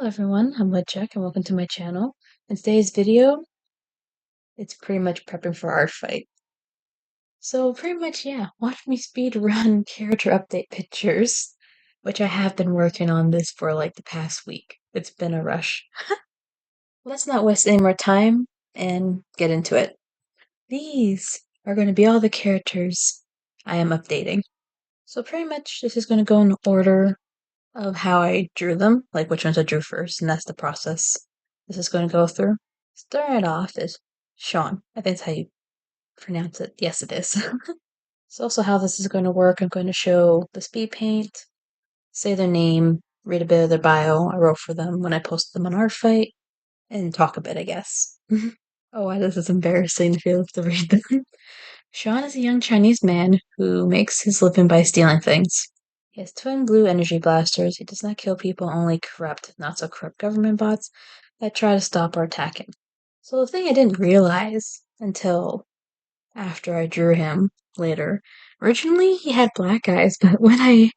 Hello everyone, I'm Woodchuck and welcome to my channel. In today's video, it's pretty much prepping for our fight. So pretty much, yeah, watch me speed run character update pictures, which I have been working on this for like the past week. It's been a rush. Let's not waste any more time and get into it. These are going to be all the characters I am updating. So pretty much this is going to go in order of how I drew them, like which ones I drew first, and that's the process this is going to go through. Starting it off is Sean. I think that's how you pronounce it. Yes, it is. So also how this is going to work, I'm going to show the speed paint, say their name, read a bit of their bio I wrote for them when I posted them on our fight, and talk a bit, I guess. Oh, wow, this is embarrassing if you have to read them. Sean is a young Chinese man who makes his living by stealing things. He has twin blue energy blasters. He does not kill people, only corrupt, not so corrupt government bots that try to stop or attack him. So the thing I didn't realize until after I drew him later, originally he had black eyes, but when I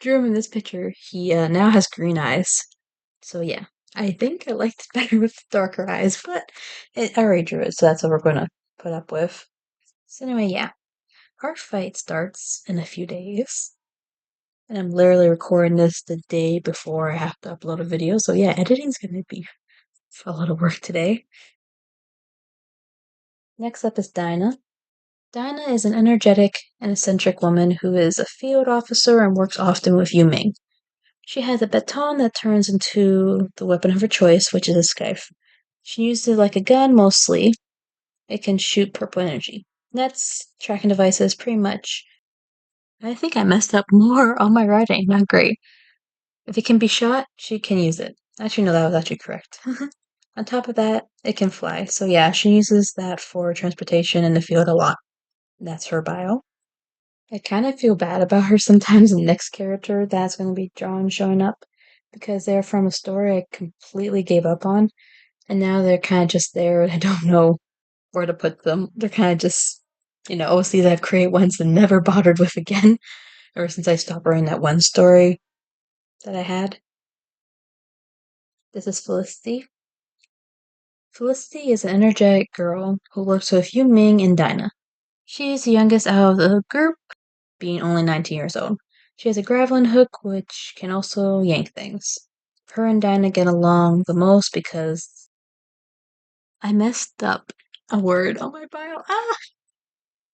drew him in this picture, he now has green eyes. So yeah, I think I liked it better with darker eyes, but I already drew it, so that's what we're going to put up with. So anyway, yeah, our fight starts in a few days. And I'm literally recording this the day before I have to upload a video. So yeah, editing's gonna be a lot of work today. Next up is Dinah. Dinah is an energetic and eccentric woman who is a field officer and works often with Yu Ming. She has a baton that turns into the weapon of her choice, which is a scythe. She uses it like a gun mostly. It can shoot purple energy. Nets, tracking devices, pretty much. I think I messed up more on my writing. Not great. If it can be shot, she can use it. Actually, no, that was actually correct. On top of that, it can fly. So yeah, she uses that for transportation in the field a lot. That's her bio. I kind of feel bad about her sometimes in the next character that's going to be drawn showing up because they're from a story I completely gave up on, and now they're kind of just there and I don't know where to put them. They're kind of just, OCs I've created once and never bothered with again, ever since I stopped writing that one story that I had. This is Felicity. Felicity is an energetic girl who works with Yu Ming and Dinah. She is the youngest out of the group, being only 19 years old. She has a grappling hook, which can also yank things. Her and Dinah get along the most because I messed up a word on my bio.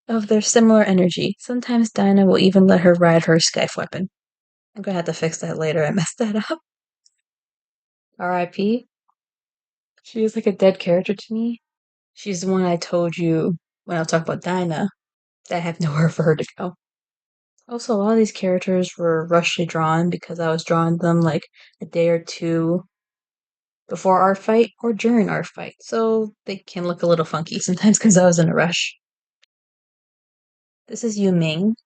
Of their similar energy. Sometimes Dinah will even let her ride her scythe weapon. I'm gonna have to fix that later. I messed that up. R.I.P. She is like a dead character to me. She's the one I told you when I was talking about Dinah that I have nowhere for her to go. Also, a lot of these characters were rushly drawn because I was drawing them like a day or two before our fight or during our fight, so they can look a little funky sometimes because I was in a rush. This is Yu Ming.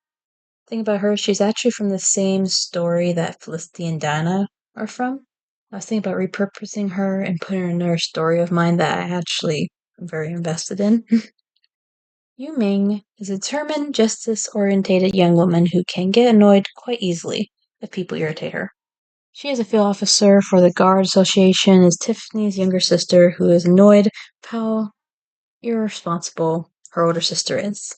Thing about her, she's actually from the same story that Felicity and Dinah are from. I was thinking about repurposing her and putting her in another story of mine that I actually am very invested in. Yu Ming is a determined, justice-orientated young woman who can get annoyed quite easily if people irritate her. She is a field officer for the Guard Association, is Tiffany's younger sister who is annoyed how irresponsible her older sister is.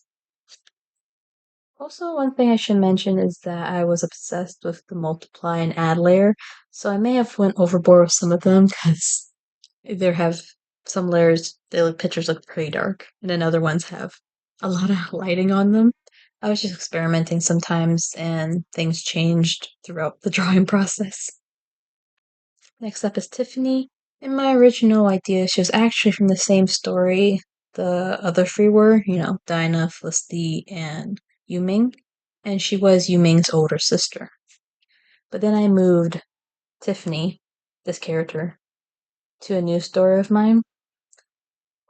Also, one thing I should mention is that I was obsessed with the multiply and add layer, so I may have went overboard with some of them because there have some layers, pictures look pretty dark, and then other ones have a lot of lighting on them. I was just experimenting sometimes, and things changed throughout the drawing process. Next up is Tiffany. In my original idea, she was actually from the same story the other three were, Dinah, Felicity, and Yu Ming, and she was Yu Ming's older sister. But then I moved Tiffany, this character, to a new story of mine.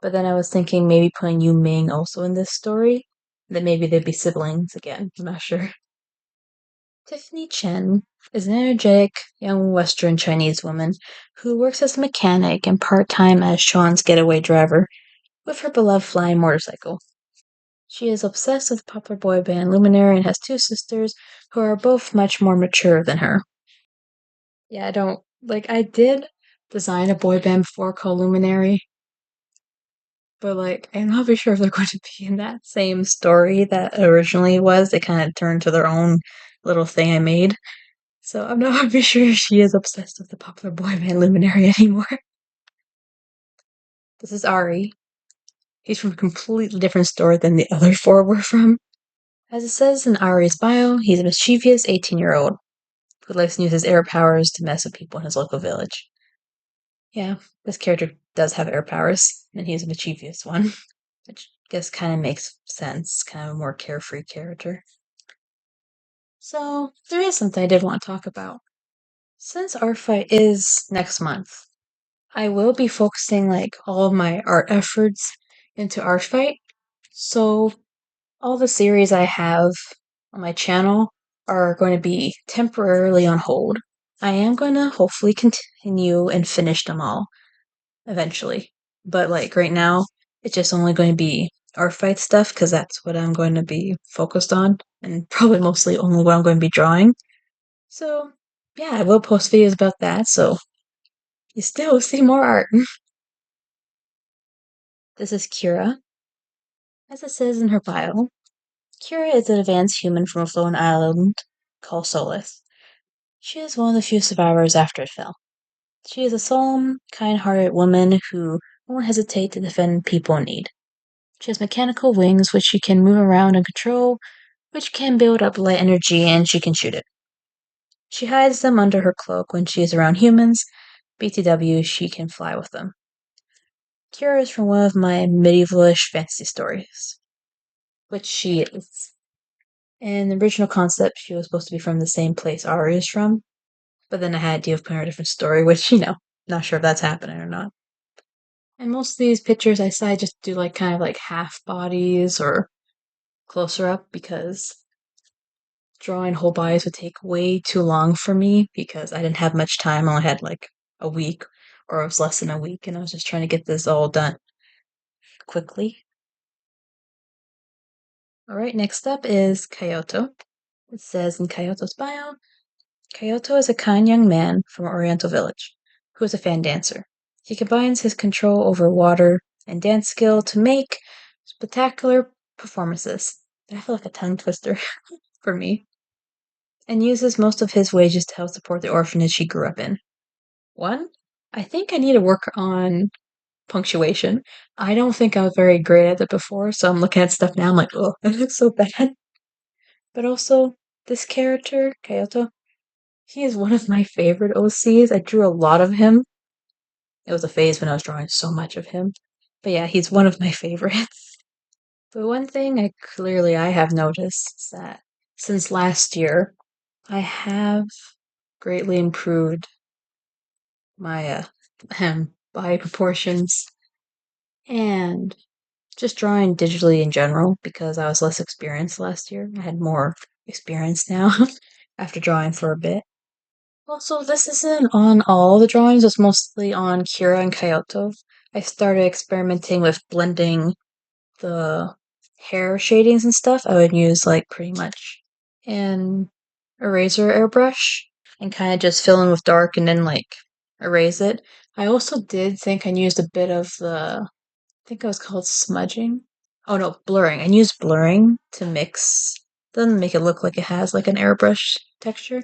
But then I was thinking maybe putting Yu Ming also in this story, then maybe they'd be siblings again. I'm not sure. Tiffany Chen is an energetic young Western Chinese woman who works as a mechanic and part-time as Sean's getaway driver with her beloved flying motorcycle. She is obsessed with popular boy band Luminary and has two sisters who are both much more mature than her. Yeah, I did design a boy band before called Luminary. But like, I'm not really sure if they're going to be in that same story that originally was. They kind of turned to their own little thing I made. So I'm not really sure she is obsessed with the popular boy band Luminary anymore. This is Ari. He's from a completely different story than the other four were from. As it says in Ari's bio, he's a mischievous 18-year-old who likes to use his air powers to mess with people in his local village. Yeah, this character does have air powers, and he's a mischievous one, which I guess kind of makes sense. Kind of a more carefree character. So, there is something I did want to talk about. Since Art Fight is next month, I will be focusing like all of my art efforts into Art Fight. So, all the series I have on my channel are going to be temporarily on hold. I am going to hopefully continue and finish them all eventually. But like right now, it's just only going to be art fight stuff because that's what I'm going to be focused on and probably mostly only what I'm going to be drawing. So yeah, I will post videos about that. So you still see more art. This is Kira. As it says in her bio, Kira is an advanced human from a floating island called Solus. She is one of the few survivors after it fell. She is a solemn, kind-hearted woman who won't hesitate to defend people in need. She has mechanical wings which she can move around and control, which can build up light energy and she can shoot it. She hides them under her cloak when she is around humans. BTW, she can fly with them. Kira is from one of my medievalish fantasy stories, which she is. In the original concept, she was supposed to be from the same place Ari is from, but then I had the idea of putting her in a different story, which, not sure if that's happening or not. And most of these pictures I decided just do like kind of like half bodies or closer up because drawing whole bodies would take way too long for me because I didn't have much time. I only had like a week or it was less than a week and I was just trying to get this all done quickly. Alright, next up is Kyoto. It says in Kyoto's bio, Kyoto is a kind young man from an Oriental village who is a fan dancer. He combines his control over water and dance skill to make spectacular performances. I feel like a tongue twister for me. And uses most of his wages to help support the orphanage he grew up in. One, I think I need to work on punctuation. I don't think I was very great at it before, so I'm looking at stuff now, I'm like, oh, that looks so bad. But also, this character, Kyoto, he is one of my favorite OCs. I drew a lot of him. It was a phase when I was drawing so much of him. But yeah, he's one of my favorites. But one thing I have noticed is that since last year, I have greatly improved my body proportions and just drawing digitally in general because I was less experienced last year. I had more experience now after drawing for a bit. Also, this isn't on all the drawings, it's mostly on Kira and Kyoto. I started experimenting with blending the hair shadings and stuff. I would use like pretty much an eraser airbrush and kind of just fill in with dark and then like erase it. I also did think I used a bit of I think it was called smudging. Oh no, blurring. I used blurring to mix them, make it look like it has like an airbrush texture.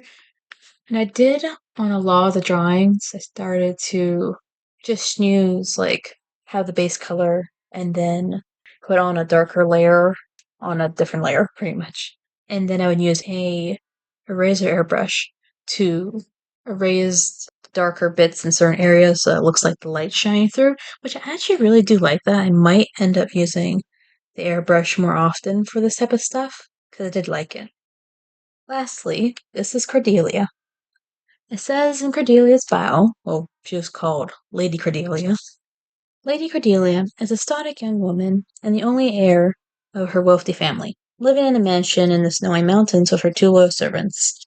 And I did on a lot of the drawings, I started to just use like have the base color and then put on a darker layer on a different layer pretty much. And then I would use a eraser airbrush to erase darker bits in certain areas so it looks like the light shining through, which I actually really do like that. I might end up using the airbrush more often for this type of stuff because I did like it. Lastly, this is Cordelia. It says in Cordelia's bio, well, she was called Lady Cordelia. Lady Cordelia is a stoic young woman and the only heir of her wealthy family, living in a mansion in the snowy mountains with her two loyal servants.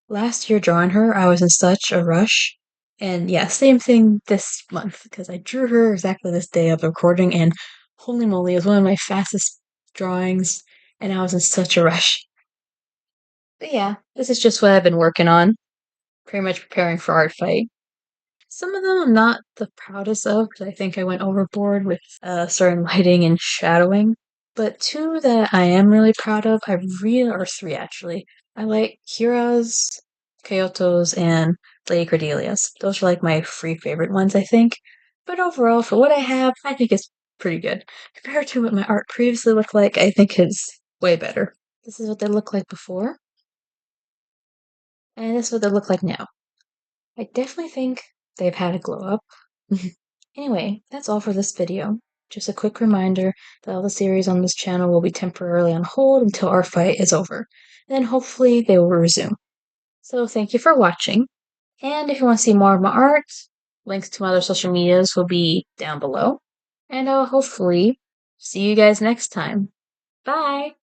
Last year drawing her, I was in such a rush. And yeah, same thing this month, because I drew her exactly this day of recording, and holy moly, it was one of my fastest drawings, and I was in such a rush. But yeah, this is just what I've been working on, pretty much preparing for Art Fight. Some of them I'm not the proudest of because I think I went overboard with certain lighting and shadowing. But two that I am really proud of, or three actually. I like Kira's, Kyoto's, and Lady Cordelia's. Those are like my three favorite ones, I think. But overall, for what I have, I think it's pretty good. Compared to what my art previously looked like, I think it's way better. This is what they looked like before, and this is what they look like now. I definitely think they've had a glow up. Anyway, that's all for this video. Just a quick reminder that all the series on this channel will be temporarily on hold until our fight is over. And then hopefully they will resume. So thank you for watching. And if you want to see more of my art, links to my other social medias will be down below. And I'll hopefully see you guys next time. Bye!